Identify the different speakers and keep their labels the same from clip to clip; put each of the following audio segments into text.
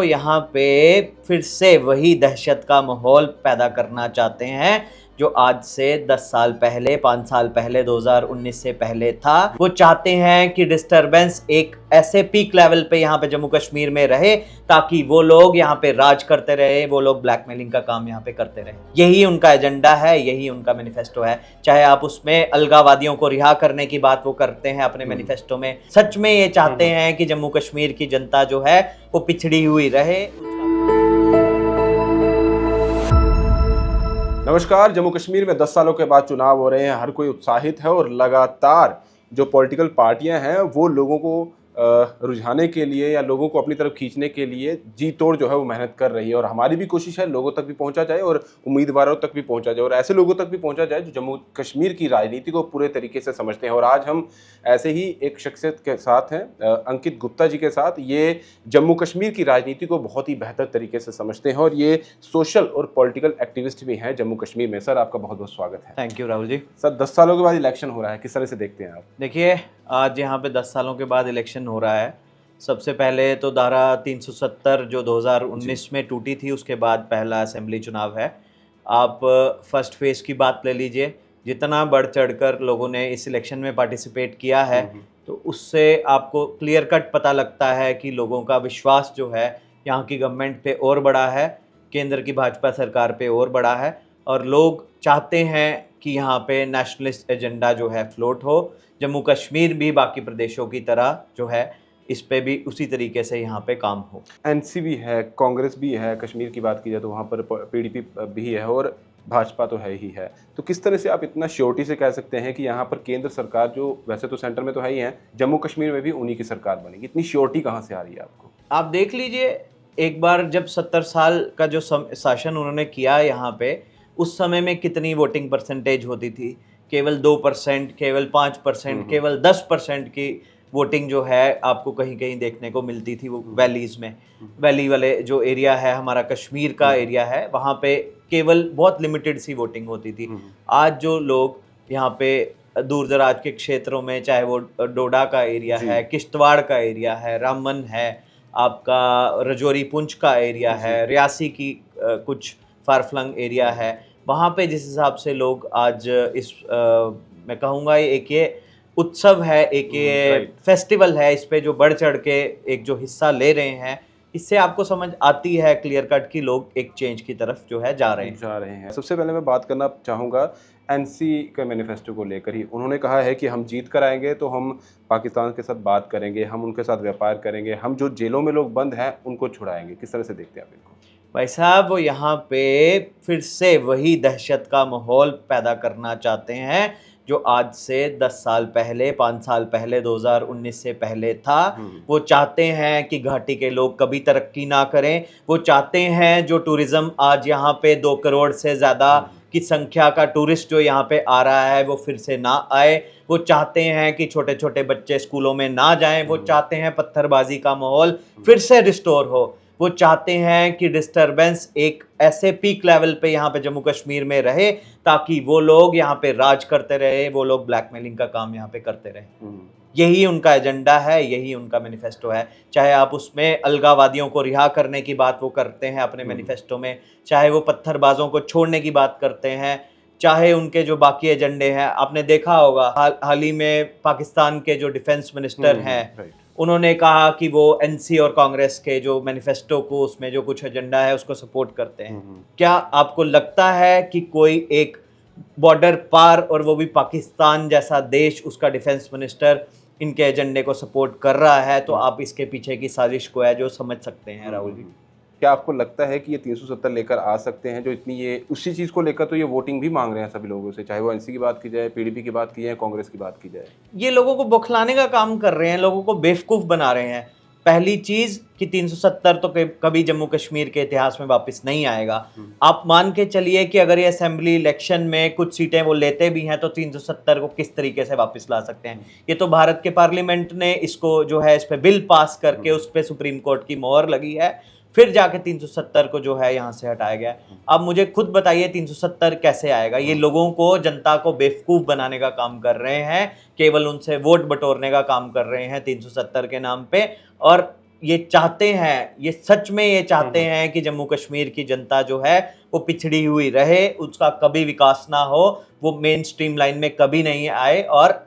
Speaker 1: तो यहाँ पे फिर से वही दहशत का माहौल पैदा करना चाहते हैं जो आज से 10 साल पहले, 5 साल पहले, 2019 से पहले था। वो चाहते हैं कि डिस्टरबेंस एक ऐसे पीक लेवल पे यहाँ पे जम्मू कश्मीर में रहे ताकि वो लोग यहाँ पे राज करते रहे, वो लोग ब्लैकमेलिंग का काम यहाँ पे करते रहे। यही उनका एजेंडा है, यही उनका मैनिफेस्टो है। चाहे आप उसमें अलगावादियों को रिहा करने की बात वो करते हैं अपने मैनिफेस्टो में, सच में ये चाहते हैं कि जम्मू कश्मीर की जनता जो है वो पिछड़ी हुई रहे।
Speaker 2: नमस्कार। जम्मू कश्मीर में 10 सालों के बाद चुनाव हो रहे हैं। हर कोई उत्साहित है और लगातार जो पॉलिटिकल पार्टियां हैं वो लोगों को रुझाने के लिए या लोगों को अपनी तरफ खींचने के लिए जी तोड़ जो है वो मेहनत कर रही है। और हमारी भी कोशिश है लोगों तक भी पहुंचा जाए और उम्मीदवारों तक भी पहुंचा जाए और ऐसे लोगों तक भी पहुंचा जाए जो जम्मू कश्मीर की राजनीति को पूरे तरीके से समझते हैं। और आज हम ऐसे ही एक शख्सियत के साथ हैं, अंकित गुप्ता जी के साथ। ये जम्मू कश्मीर की राजनीति को बहुत ही बेहतर तरीके से समझते हैं और ये सोशल और पॉलिटिकल एक्टिविस्ट भी हैं जम्मू कश्मीर में। सर, आपका बहुत बहुत स्वागत है।
Speaker 1: Thank you Rahul ji.
Speaker 2: Sir, 10 सालों के बाद इलेक्शन हो रहा है, किस तरह से देखते हैं आप?
Speaker 1: देखिए, आज यहाँ पे 10 सालों के बाद इलेक्शन हो रहा है। सबसे पहले तो धारा 370 जो 2019 में टूटी थी, उसके बाद पहला असेंबली चुनाव है। आप फर्स्ट फेज की बात ले लीजिए, जितना बढ़ चढ़कर लोगों ने इस इलेक्शन में पार्टिसिपेट किया है तो उससे आपको क्लियर कट पता लगता है कि लोगों का विश्वास जो है यहाँ की गवर्नमेंट पे और बड़ा है, केंद्र की भाजपा सरकार पे और बड़ा है और लोग चाहते हैं कि यहाँ पे नेशनलिस्ट एजेंडा जो है फ्लोट हो। जम्मू कश्मीर भी बाकी प्रदेशों की तरह जो है इस पे भी उसी तरीके से यहाँ पे काम हो।
Speaker 2: एनसीपी है, कांग्रेस भी है, कश्मीर की बात की जाए तो वहाँ पर पीडीपी भी है और भाजपा तो है ही है। तो किस तरह से आप इतना श्योरिटी से कह सकते हैं कि यहाँ पर केंद्र सरकार, जो वैसे तो सेंटर में तो है ही है, जम्मू कश्मीर में भी उन्हीं की सरकार बनेगी? इतनी श्योरिटी कहाँ से आ रही है आपको?
Speaker 1: आप देख लीजिए, एक बार जब 70 साल का जो शासन उन्होंने किया यहाँ पे, उस समय में कितनी वोटिंग परसेंटेज होती थी? केवल 2%, केवल 5%, केवल 10% की वोटिंग जो है आपको कहीं कहीं देखने को मिलती थी। वो वैलीज़ में, वैली वाले जो एरिया है, हमारा कश्मीर का एरिया है, वहाँ पे केवल बहुत लिमिटेड सी वोटिंग होती थी। आज जो लोग यहाँ पे दूर दराज के क्षेत्रों में, चाहे वो डोडा का एरिया है, किश्तवाड़ का एरिया है, रामबन है, आपका रजौरी पुंछ का एरिया है, रियासी की कुछ फारफ्लंग एरिया है, वहाँ पे जिस हिसाब से लोग आज इस मैं कहूँगा एक ये उत्सव है, एक ये फेस्टिवल है, इस पे जो बढ़ चढ़ के एक जो हिस्सा ले रहे हैं, इससे आपको समझ आती है क्लियर कट कि लोग एक चेंज की तरफ जो है जा रहे हैं।
Speaker 2: सबसे पहले मैं बात करना चाहूँगा एनसी के मैनिफेस्टो को लेकर ही। उन्होंने कहा है कि हम जीत कर आएंगे तो हम पाकिस्तान के साथ बात करेंगे, हम उनके साथ व्यापार करेंगे, हम जो जेलों में लोग बंद हैं उनको छुड़ाएंगे। किस तरह से देखते हैं आप इनको?
Speaker 1: भाई साहब, वो यहाँ पे फिर से वही दहशत का माहौल पैदा करना चाहते हैं जो आज से 10 साल पहले, 5 साल पहले, 2019 से पहले था। वो चाहते हैं कि घाटी के लोग कभी तरक्की ना करें। वो चाहते हैं जो टूरिज़्म आज यहाँ पे 2 करोड़ से ज़्यादा की संख्या का टूरिस्ट जो यहाँ पे आ रहा है वो फिर से ना आए। वो चाहते हैं कि छोटे छोटे बच्चे स्कूलों में ना जाएं। वो चाहते हैं पत्थरबाजी का माहौल फिर से रिस्टोर हो। वो चाहते हैं कि डिस्टरबेंस एक ऐसे पीक लेवल पे यहाँ पे जम्मू कश्मीर में रहे ताकि वो लोग यहाँ पे राज करते रहे, वो लोग ब्लैकमेलिंग का काम यहाँ पे करते रहे। यही उनका एजेंडा है, यही उनका मैनिफेस्टो है। चाहे आप उसमें अलगावादियों को रिहा करने की बात वो करते हैं अपने मैनिफेस्टो में, चाहे वो पत्थरबाजों को छोड़ने की बात करते हैं, चाहे उनके जो बाकी एजेंडे हैं। आपने देखा होगा हाल ही में पाकिस्तान के जो डिफेंस मिनिस्टर हैं, उन्होंने कहा कि वो एनसी और कांग्रेस के जो मैनिफेस्टो को, उसमें जो कुछ एजेंडा है उसको सपोर्ट करते हैं। क्या आपको लगता है कि कोई एक बॉर्डर पार, और वो भी पाकिस्तान जैसा देश, उसका डिफेंस मिनिस्टर इनके एजेंडे को सपोर्ट कर रहा है? तो आप इसके पीछे की साजिश को है जो समझ सकते हैं राहुल जी।
Speaker 2: क्या आपको लगता है कि ये 370 लेकर आ सकते हैं, जो इतनी ये उसी चीज़ को लेकर तो ये वोटिंग भी मांग रहे हैं सभी लोगों से, चाहे वो एनसी की बात की जाए, पीडीपी की बात की जाए, कांग्रेस की बात की जाए?
Speaker 1: ये लोगों को बौखलाने का काम कर रहे हैं, लोगों को बेवकूफ़ बना रहे हैं। पहली चीज़ कि 370 तो कभी जम्मू कश्मीर के इतिहास में वापस नहीं आएगा। आप मान के चलिए कि अगर ये असेंबली इलेक्शन में कुछ सीटें वो लेते भी हैं तो 370 को किस तरीके से वापस ला सकते हैं? ये तो भारत के पार्लियामेंट ने इसको जो है इस पर बिल पास करके उस पर सुप्रीम कोर्ट की मोहर लगी है, फिर जाके 370 को जो है यहाँ से हटाया गया। अब मुझे खुद बताइए 370 कैसे आएगा? ये लोगों को, जनता को बेवकूफ़ बनाने का काम कर रहे हैं, केवल उनसे वोट बटोरने का काम कर रहे हैं 370 के नाम पे। और ये चाहते हैं, ये सच में ये चाहते हैं कि जम्मू कश्मीर की जनता जो है वो पिछड़ी हुई रहे, उसका कभी विकास ना हो, वो मेन स्ट्रीम लाइन में कभी नहीं आए, और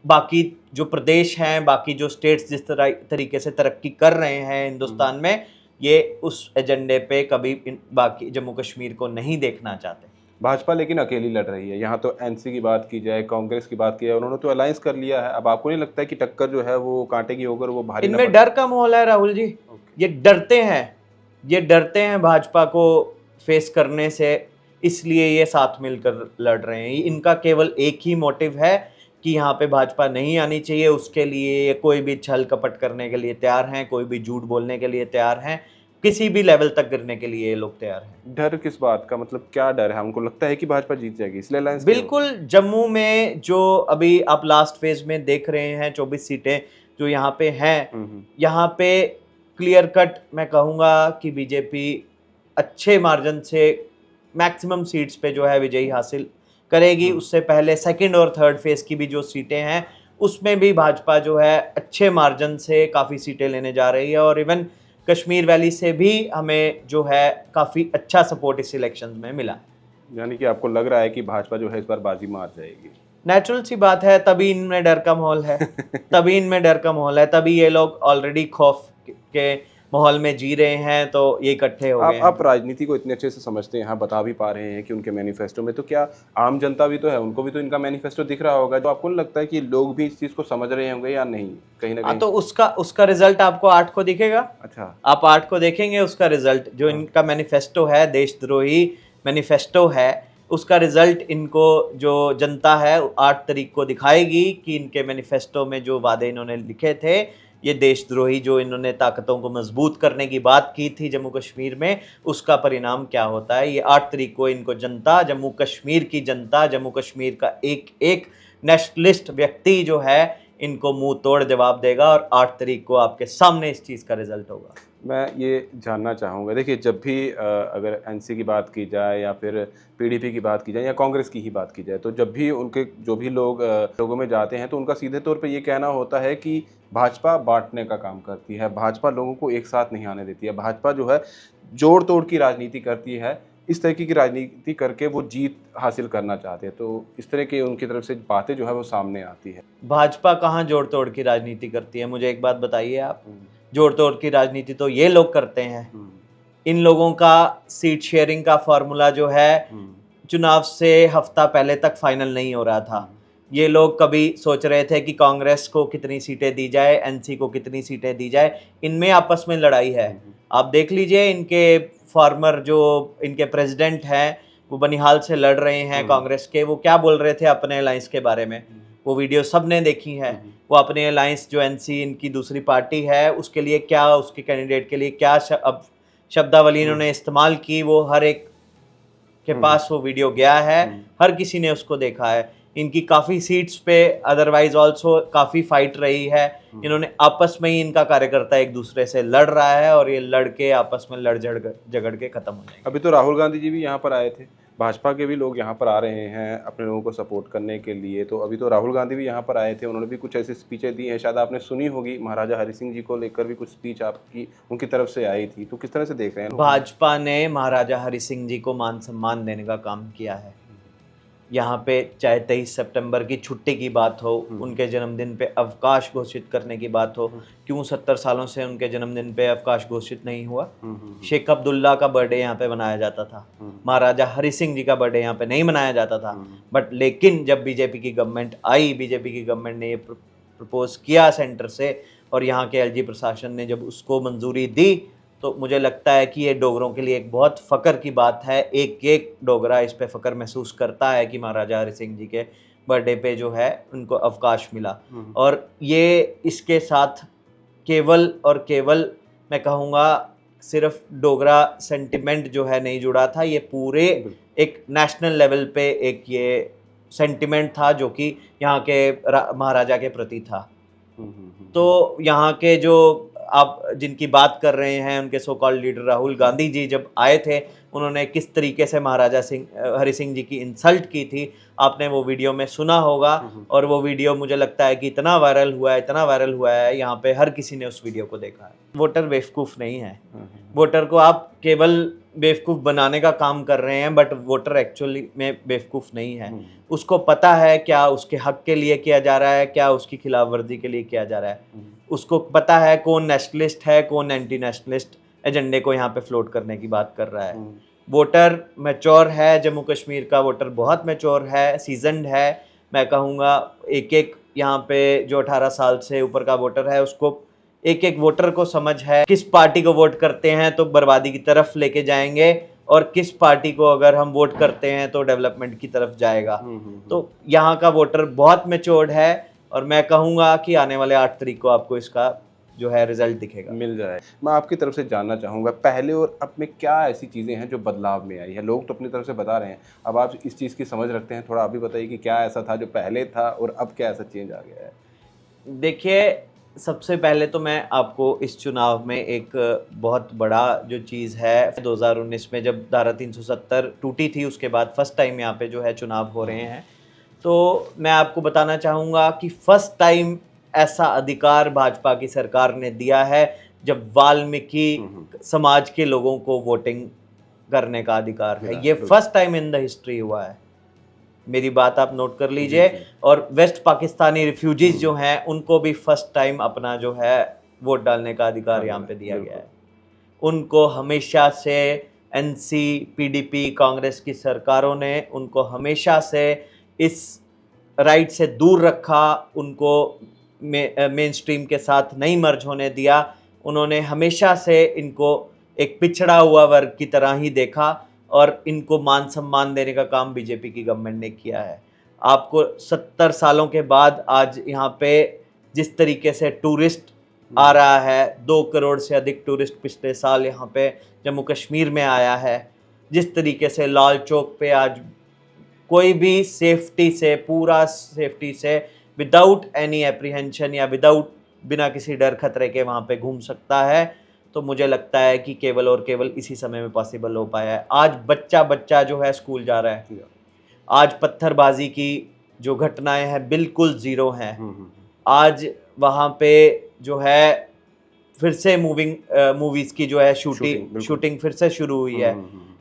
Speaker 1: बाकी जो प्रदेश हैं, बाकी जो स्टेट्स जिस तरीके से तरक्की कर रहे हैं हिंदुस्तान में, ये उस एजेंडे पे कभी बाकी जम्मू कश्मीर को नहीं देखना चाहते।
Speaker 2: भाजपा लेकिन अकेली लड़ रही है। यहाँ तो एनसी की बात की जाए, कांग्रेस की बात की जाए, उन्होंने तो अलायंस कर लिया है। अब आपको नहीं लगता है कि टक्कर जो है वो कांटे की होकर वो भारी
Speaker 1: इनमें डर का माहौल है राहुल जी। ये डरते हैं भाजपा को फेस करने से, इसलिए ये साथ मिलकर लड़ रहे हैं। इनका केवल एक ही मोटिव है कि यहाँ पे भाजपा नहीं आनी चाहिए, उसके लिए कोई भी छल कपट करने के लिए तैयार हैं, कोई भी झूठ बोलने के लिए तैयार हैं, किसी भी लेवल तक गिरने के लिए ये लोग तैयार हैं।
Speaker 2: डर किस बात का, मतलब क्या डर है? हमको लगता है कि भाजपा जीत जाएगी इसलिए अलायंस।
Speaker 1: बिल्कुल, जम्मू में जो अभी आप लास्ट फेज में देख रहे हैं 24 सीटें जो यहाँ पे हैं, यहाँ पे क्लियर कट मैं कहूँगा कि बीजेपी अच्छे मार्जिन से मैक्सिमम सीट्स पे जो है विजयी हासिल करेगी। उससे पहले सेकंड और थर्ड फेज की भी जो सीटें हैं उसमें भी भाजपा जो है अच्छे मार्जिन से काफ़ी सीटें लेने जा रही है, और इवन कश्मीर वैली से भी हमें जो है काफ़ी अच्छा सपोर्ट इस इलेक्शन में मिला।
Speaker 2: यानी कि आपको लग रहा है कि भाजपा जो है इस बार बाजी मार जाएगी?
Speaker 1: नेचुरल सी बात है, तभी इनमें डर का माहौल है तभी ये लोग ऑलरेडी खौफ के माहौल में जी रहे हैं, तो ये इकट्ठे हो गए।
Speaker 2: आप राजनीति को इतने अच्छे से समझते हैं, यहाँ बता भी पा रहे हैं कि उनके मैनिफेस्टो में, तो क्या आम जनता भी तो है, उनको भी तो इनका मैनिफेस्टो दिख रहा होगा, तो आपको नहीं लगता है कि लोग भी इस चीज़ को समझ रहे होंगे या नहीं कहीं ना कहीं?
Speaker 1: तो उसका रिजल्ट आपको 8 को दिखेगा।
Speaker 2: अच्छा,
Speaker 1: आप 8 को देखेंगे उसका रिजल्ट, जो इनका मैनिफेस्टो है, देशद्रोही मैनिफेस्टो है, उसका रिजल्ट इनको जो जनता है 8 तारीख को दिखाएगी कि इनके मैनिफेस्टो में जो वादे इन्होंने लिखे थे, ये देशद्रोही जो इन्होंने ताकतों को मजबूत करने की बात की थी जम्मू कश्मीर में, उसका परिणाम क्या होता है। ये 8 तारीख को इनको जनता, जम्मू कश्मीर की जनता, जम्मू कश्मीर का एक एक नेशनलिस्ट व्यक्ति जो है इनको मुंह तोड़ जवाब देगा, और 8 तारीख को आपके सामने इस चीज़ का रिजल्ट होगा।
Speaker 2: मैं ये जानना चाहूँगा, देखिए जब भी अगर एनसी की बात की जाए या फिर पीडीपी की बात की जाए या कांग्रेस की ही बात की जाए, तो जब भी उनके जो भी लोग लोगों में जाते हैं तो उनका सीधे तौर पे ये कहना होता है कि भाजपा बांटने का काम करती है, भाजपा लोगों को एक साथ नहीं आने देती है, भाजपा जो है जोड़ तोड़ की राजनीति करती है, इस तरीके की राजनीति करके वो जीत हासिल करना चाहते हैं। तो इस तरह की उनकी तरफ से बातें जो है वो सामने आती है।
Speaker 1: भाजपा कहाँ जोड़ तोड़ की राजनीति करती है, मुझे एक बात बताइए आप। जोड़ तोड़ की राजनीति तो ये लोग करते हैं। इन लोगों का सीट शेयरिंग का फॉर्मूला जो है चुनाव से हफ्ता पहले तक फाइनल नहीं हो रहा था। ये लोग कभी सोच रहे थे कि कांग्रेस को कितनी सीटें दी जाए, एनसी को कितनी सीटें दी जाए, इनमें आपस में लड़ाई है। आप देख लीजिए, इनके फॉर्मर जो इनके प्रेसिडेंट हैं वो बनिहाल से लड़ रहे हैं कांग्रेस के, वो क्या बोल रहे थे अपने अलायंस के बारे में, वो वीडियो सबने देखी है। वो अपने अलायंस जो एनसी इनकी दूसरी पार्टी है उसके लिए क्या, उसके कैंडिडेट के लिए क्या शब्दावली इन्होंने इस्तेमाल की, वो हर एक के पास वो वीडियो गया है, हर किसी ने उसको देखा है। इनकी काफ़ी सीट्स पे अदरवाइज ऑल्सो काफ़ी फाइट रही है। इन्होंने आपस में ही, इनका कार्यकर्ता एक दूसरे से लड़ रहा है, और ये लड़के आपस में लड़ झगड़ के खत्म हो जाएंगे।
Speaker 2: अभी तो राहुल गांधी जी भी यहाँ पर आए थे, भाजपा के भी लोग यहाँ पर आ रहे हैं अपने लोगों को सपोर्ट करने के लिए, तो अभी तो राहुल गांधी भी यहाँ पर आए थे, उन्होंने भी कुछ ऐसी स्पीचें दी हैं, शायद आपने सुनी होगी, महाराजा हरि सिंह जी को लेकर भी कुछ स्पीच आपकी उनकी तरफ से आई थी, तो किस तरह से देख रहे हैं?
Speaker 1: भाजपा ने महाराजा हरि सिंह जी को मान सम्मान देने का काम किया है। यहाँ पे चाहे 23 सितंबर की छुट्टी की बात हो, उनके जन्मदिन पे अवकाश घोषित करने की बात हो, क्यों 70 सालों से उनके जन्मदिन पे अवकाश घोषित नहीं हुआ? शेख अब्दुल्ला का बर्थडे यहाँ पे मनाया जाता था, महाराजा हरि सिंह जी का बर्थडे यहाँ पे नहीं मनाया जाता था। बट लेकिन जब बीजेपी की गवर्नमेंट आई, बीजेपी की गवर्नमेंट ने ये प्रपोज किया सेंटर से, और यहाँ के एलजी प्रशासन ने जब उसको मंजूरी दी, तो मुझे लगता है कि ये डोगरों के लिए एक बहुत फ़ख्र की बात है। एक एक डोगरा इस पे फ़ख्र महसूस करता है कि महाराजा हरि सिंह जी के बर्थडे पे जो है उनको अवकाश मिला। और ये इसके साथ केवल और केवल मैं कहूँगा सिर्फ डोगरा सेंटिमेंट जो है नहीं जुड़ा था, ये पूरे एक नेशनल लेवल पे एक ये सेंटिमेंट था जो कि यहाँ के महाराजा के प्रति था। तो यहाँ के जो आप जिनकी बात कर रहे हैं उनके so called leader Rahul Gandhi ji जब आए थे, उन्होंने किस तरीके से महाराजा हरि सिंह जी की इंसल्ट की थी, आपने वो वीडियो में सुना होगा। और वो वीडियो मुझे लगता है कि इतना वायरल हुआ है, यहाँ पे हर किसी ने उस वीडियो को देखा है। वोटर बेवकूफ़ नहीं है, वोटर को आप केवल बेवकूफ़ बनाने का काम कर रहे हैं, बट वोटर एक्चुअली में बेवकूफ़ नहीं है। उसको पता है क्या उसके हक के लिए किया जा रहा है, क्या उसकी खिलाफ वर्जी के लिए किया जा रहा है। उसको पता है कौन नेशनलिस्ट है, कौन एंटी नेशनलिस्ट एजेंडे को यहाँ पे फ्लोट करने की बात कर रहा है। वोटर मैच्योर है, जम्मू कश्मीर का वोटर बहुत मैच्योर है, सीजनड है। मैं कहूँगा एक एक यहाँ पे जो 18 साल से ऊपर का वोटर है, उसको एक एक वोटर को समझ है किस पार्टी को वोट करते हैं तो बर्बादी की तरफ लेके जाएंगे, और किस पार्टी को अगर हम वोट करते हैं तो डेवलपमेंट की तरफ जाएगा। तो यहाँ का वोटर बहुत मैच्योर्ड है, और मैं कहूँगा कि आने वाले 8 तारीख को आपको इसका जो है रिजल्ट दिखेगा,
Speaker 2: मिल जाए। मैं आपकी तरफ से जानना चाहूँगा पहले और अब में क्या ऐसी चीज़ें हैं जो बदलाव में आई है। लोग तो अपनी तरफ से बता रहे हैं, अब आप इस चीज़ की समझ रखते हैं, थोड़ा आप भी बताइए कि क्या ऐसा था जो पहले था और अब क्या ऐसा चेंज आ गया है।
Speaker 1: देखिए, सबसे पहले तो मैं आपको इस चुनाव में एक बहुत बड़ा जो चीज़ है, 2019 में जब धारा 370 टूटी थी, उसके बाद फर्स्ट टाइम यहाँ पे जो है चुनाव हो रहे हैं, तो मैं आपको बताना चाहूँगा कि फर्स्ट टाइम ऐसा अधिकार भाजपा की सरकार ने दिया है जब वाल्मीकि समाज के लोगों को वोटिंग करने का अधिकार है। ये first time in the history हुआ है। मेरी बात आप नोट कर लीजिए। और वेस्ट पाकिस्तानी रिफ्यूजीज जो हैं उनको भी फर्स्ट टाइम अपना जो है वोट डालने का अधिकार यहाँ पे दिया गया है। उनको हमेशा से एनसी, पीडीपी, कांग्रेस की सरकारों ने उनको हमेशा से इस राइट से दूर रखा, उनको मेन स्ट्रीम के साथ नहीं मर्ज होने दिया। उन्होंने हमेशा से इनको एक पिछड़ा हुआ वर्ग की तरह ही देखा, और इनको मान सम्मान देने का काम बीजेपी की गवर्नमेंट ने किया है। आपको 70 सालों के बाद आज यहाँ पे जिस तरीके से टूरिस्ट आ रहा है, 2 करोड़ से अधिक टूरिस्ट पिछले साल यहाँ पे जम्मू कश्मीर में आया है, जिस तरीके से लाल चौक पे आज कोई भी सेफ्टी से, पूरा सेफ्टी से, विदाउट एनी एप्रीहेंशन या बिना किसी डर खतरे के वहाँ पे घूम सकता है, तो मुझे लगता है कि केवल और केवल इसी समय में पॉसिबल हो पाया है। आज बच्चा जो है स्कूल जा रहा है, आज पत्थरबाजी की जो घटनाएं हैं बिल्कुल ज़ीरो हैं। आज वहाँ पे जो है फिर से मूवीज़ की जो है शूटिंग फिर से शुरू हुई है।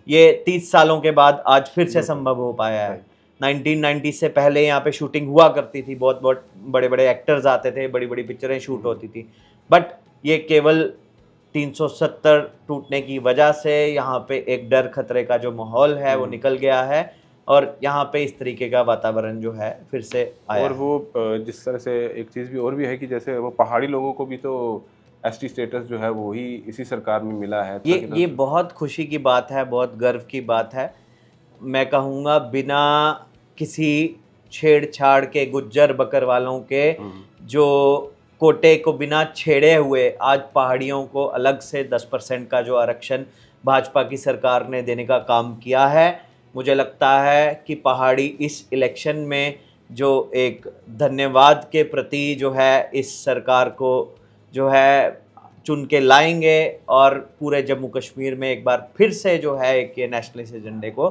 Speaker 1: ये 30 सालों के बाद आज फिर से संभव हो पाया है। 1990 से पहले यहाँ पे शूटिंग हुआ करती थी, बहुत बड़े बड़े एक्टर्स आते थे, बड़ी बड़ी पिक्चरें शूट होती थी, बट ये केवल 370 टूटने की वजह से यहाँ पे एक डर खतरे का जो माहौल है वो निकल गया है, और यहाँ पे इस तरीके का वातावरण जो है फिर से आया।
Speaker 2: और वो जिस तरह से एक चीज़ भी और भी है कि जैसे वो पहाड़ी लोगों को भी तो एसटी स्टेटस जो है वो ही इसी सरकार में मिला है।
Speaker 1: ये बहुत खुशी की बात है, बहुत गर्व की बात है। मैं कहूँगा बिना किसी छेड़छाड़ के, गुज्जर बकरवालों के जो कोटे को बिना छेड़े हुए आज पहाड़ियों को अलग से 10% का जो आरक्षण भाजपा की सरकार ने देने का काम किया है। मुझे लगता है कि पहाड़ी इस इलेक्शन में जो एक धन्यवाद के प्रति जो है इस सरकार को जो है चुन के लाएंगे, और पूरे जम्मू कश्मीर में एक बार फिर से जो है एक ये नेशनलिस्ट एजेंडे को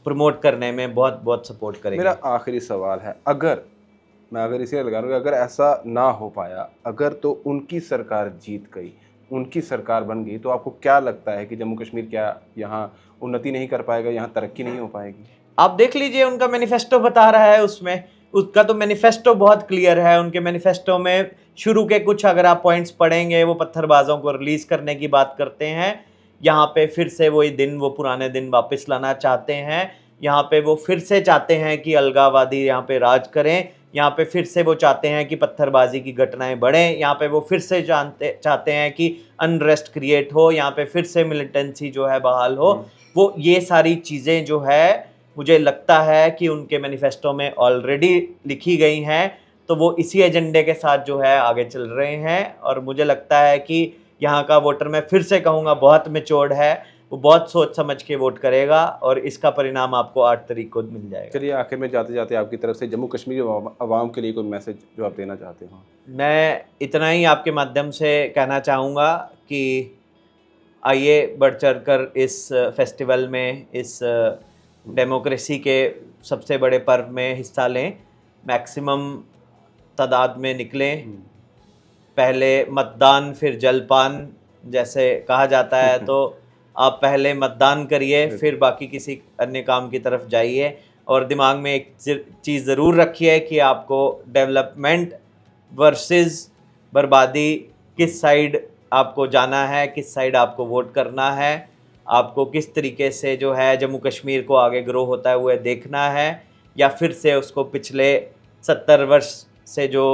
Speaker 1: प्रमोट करने में बहुत बहुत सपोर्ट करेंगे।
Speaker 2: मेरा आखिरी सवाल है, अगर इसे लगा लूँगा, अगर ऐसा ना हो पाया, अगर तो उनकी सरकार जीत गई, उनकी सरकार बन गई, तो आपको क्या लगता है कि जम्मू कश्मीर क्या यहाँ उन्नति नहीं कर पाएगा, यहाँ तरक्की नहीं हो पाएगी?
Speaker 1: आप देख लीजिए, उनका मैनिफेस्टो बता रहा है, उसमें उसका तो मैनिफेस्टो बहुत क्लियर है। उनके मैनिफेस्टो में शुरू के कुछ अगर आप पॉइंट्स पढ़ेंगे, वो पत्थरबाजों को रिलीज़ करने की बात करते हैं। यहाँ पे फिर से वही दिन, वो पुराने दिन वापस लाना चाहते हैं। यहाँ पे वो फिर से चाहते हैं कि अलगाववादी यहाँ पे राज करें। यहाँ पे फिर से वो चाहते हैं कि पत्थरबाजी की घटनाएं बढ़ें। यहाँ पे वो फिर से चाहते हैं कि अनरेस्ट क्रिएट हो। यहाँ पे फिर से मिलिटेंसी जो है बहाल हो। वो ये सारी चीज़ें जो है मुझे लगता है कि उनके मैनिफेस्टो में ऑलरेडी लिखी गई हैं, तो वो इसी एजेंडे के साथ जो है आगे चल रहे हैं। और मुझे लगता है कि यहाँ का वोटर, मैं फिर से कहूँगा, बहुत मैच्योर्ड है। वो बहुत सोच समझ के वोट करेगा और इसका परिणाम आपको 8 तारीख को मिल जाएगा।
Speaker 2: चलिए आखिर में जाते जाते आपकी तरफ से जम्मू कश्मीर आवाम के लिए कोई मैसेज जो आप देना चाहते हो?
Speaker 1: मैं इतना ही आपके माध्यम से कहना चाहूँगा कि आइए बढ़ चढ़ कर इस फेस्टिवल में, इस डेमोक्रेसी के सबसे बड़े पर्व में हिस्सा लें, मैक्सिमम तादाद में निकलें। पहले मतदान फिर जलपान जैसे कहा जाता है, तो आप पहले मतदान करिए फिर बाकी किसी अन्य काम की तरफ जाइए। और दिमाग में एक चीज़ ज़रूर रखिए कि आपको डेवलपमेंट वर्सेस बर्बादी किस साइड आपको जाना है, किस साइड आपको वोट करना है, आपको किस तरीके से जो है जम्मू कश्मीर को आगे ग्रो होता है वो देखना है, या फिर से उसको पिछले 70 वर्ष से जो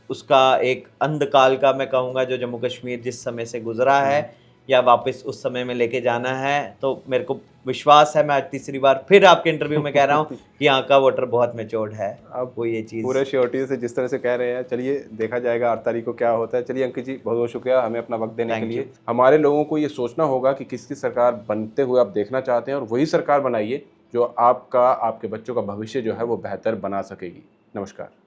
Speaker 1: उसका एक अंधकाल का मैं कहूँगा जो जम्मू कश्मीर जिस समय से गुजरा है, या वापस उस समय में लेके जाना है। तो मेरे को विश्वास है, मैं आज तीसरी बार फिर आपके इंटरव्यू में कह रहा हूँ कि यहाँ का वोटर बहुत मैच्योर्ड है।
Speaker 2: आप
Speaker 1: वो ये चीज़
Speaker 2: पूरे श्योरिटी से जिस तरह से कह रहे हैं, चलिए देखा जाएगा 8 तारीख को क्या होता है। चलिए अंकित जी, बहुत बहुत शुक्रिया हमें अपना वक्त देने के लिए। हमारे लोगों को ये सोचना होगा कि किसकी सरकार बनते हुए आप देखना चाहते हैं, और वही सरकार बनाइए जो आपका, आपके बच्चों का भविष्य जो है वो बेहतर बना सकेगी। नमस्कार।